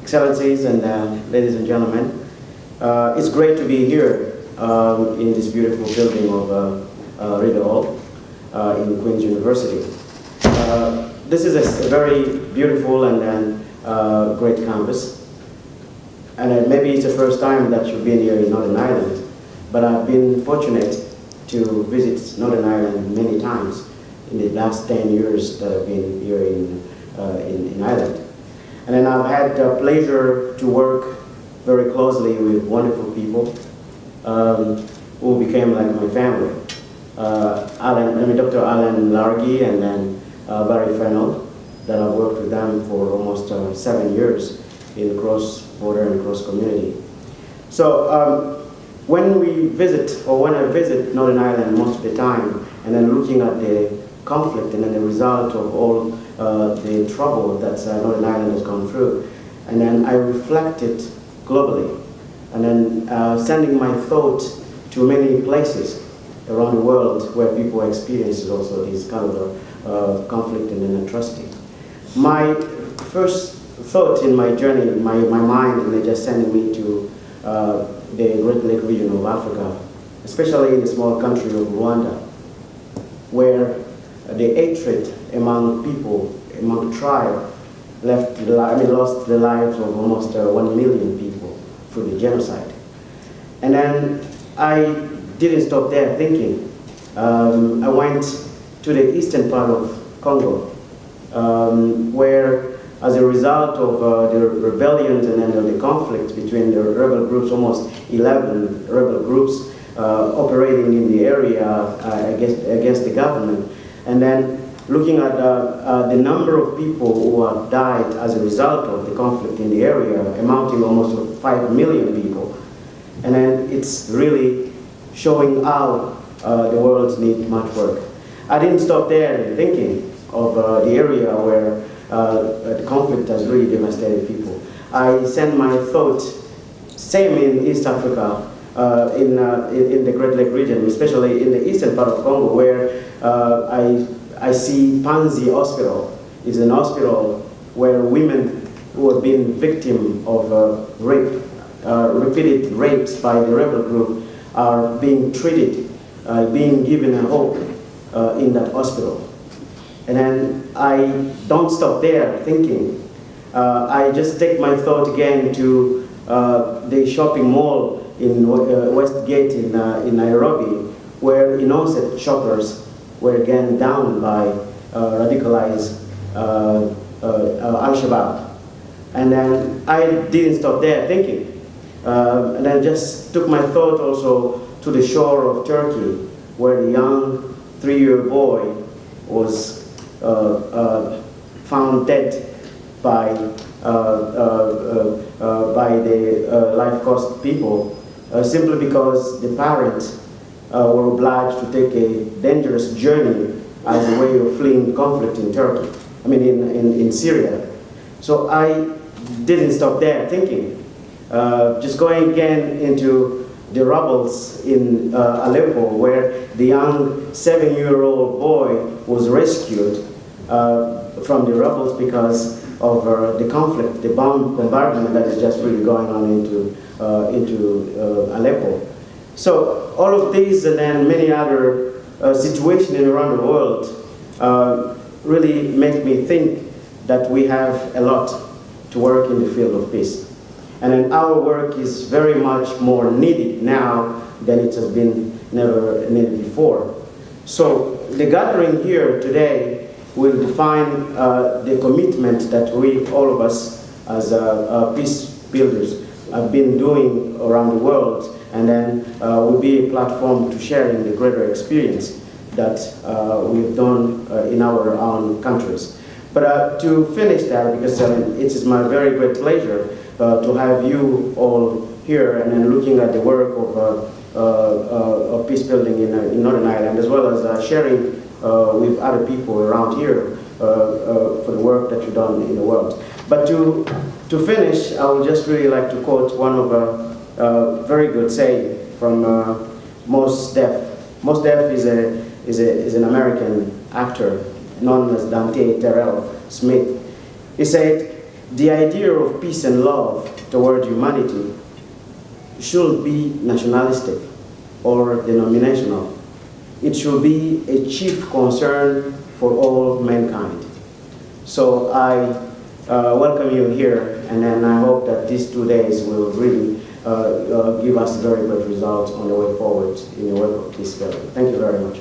Excellencies and ladies and gentlemen, it's great to be here in this beautiful building of Reader Hall in Queen's University. This is a very beautiful and great campus, and maybe it's the first time that you've been here in Northern Ireland, but I've been fortunate to visit Northern Ireland many times in the last 10 years that I've been here in Ireland. And then I've had the pleasure to work very closely with wonderful people who became like my family. Dr. Alan Largy and then Barry Fennell, that I've worked with them for almost 7 years in cross-border and cross-community. So when we visit, or when I visit Northern Ireland most of the time, and then looking at the conflict and then the result of all the trouble that Northern Ireland has gone through, and then I reflect it globally, and then sending my thought to many places around the world where people experience also this kind of conflict and then atrocity. My first thought in my journey, my mind, and just sending me to the Great Lake region of Africa, especially in the small country of Rwanda, where the hatred among people, among the tribe, lost the lives of almost 1 million people through the genocide. And then I didn't stop there thinking. I went to the eastern part of Congo, where as a result of the rebellions and then the conflict between the rebel groups, almost 11 rebel groups operating in the area against the government, and then looking at the number of people who have died as a result of the conflict in the area, amounting almost to 5 million people. And then it's really showing how the world needs much work. I didn't stop there thinking of the area where the conflict has really devastated people. I send my thought, same in East Africa, in the Great Lake region, especially in the eastern part of Congo, where I see Panzi Hospital. It's an hospital where women who have been victims of rape, repeated rapes by the rebel group, are being treated, being given a hope in that hospital. And then I don't stop there thinking. I just take my thought again to the shopping mall in Westgate in Nairobi, where innocent shoppers were again down by radicalized Al-Shabaab. And then I didn't stop there thinking. And I just took my thought also to the shore of Turkey, where the young 3-year boy was found dead by the Life Cost people, simply because the parents were obliged to take a dangerous journey as a way of fleeing conflict in Turkey, in Syria. So I didn't stop there thinking. Just going again into the rubbles in Aleppo, where the young 7-year-old boy was rescued from the rebels because of the conflict, the bombardment that is just really going on into Aleppo. So all of these and then many other situations around the world really make me think that we have a lot to work in the field of peace. And then our work is very much more needed now than it has been never needed before. So the gathering here today will define the commitment that we, all of us, as peace builders, have been doing around the world, and then will be a platform to sharing the greater experience that we've done in our own countries. But to finish that, because it is my very great pleasure to have you all here and then looking at the work of peace building in Northern Ireland, as well as sharing with other people around here for the work that you've done in the world. But to finish, I would just really like to quote one of a very good saying from Mos Def. Mos Def is an American actor known as Dante Terrell Smith. He said, the idea of peace and love toward humanity should be nationalistic or denominational. It should be a chief concern for all mankind. So I welcome you here, and then I hope that these 2 days will really give us very good results on the way forward in the work of peace building. Thank you very much.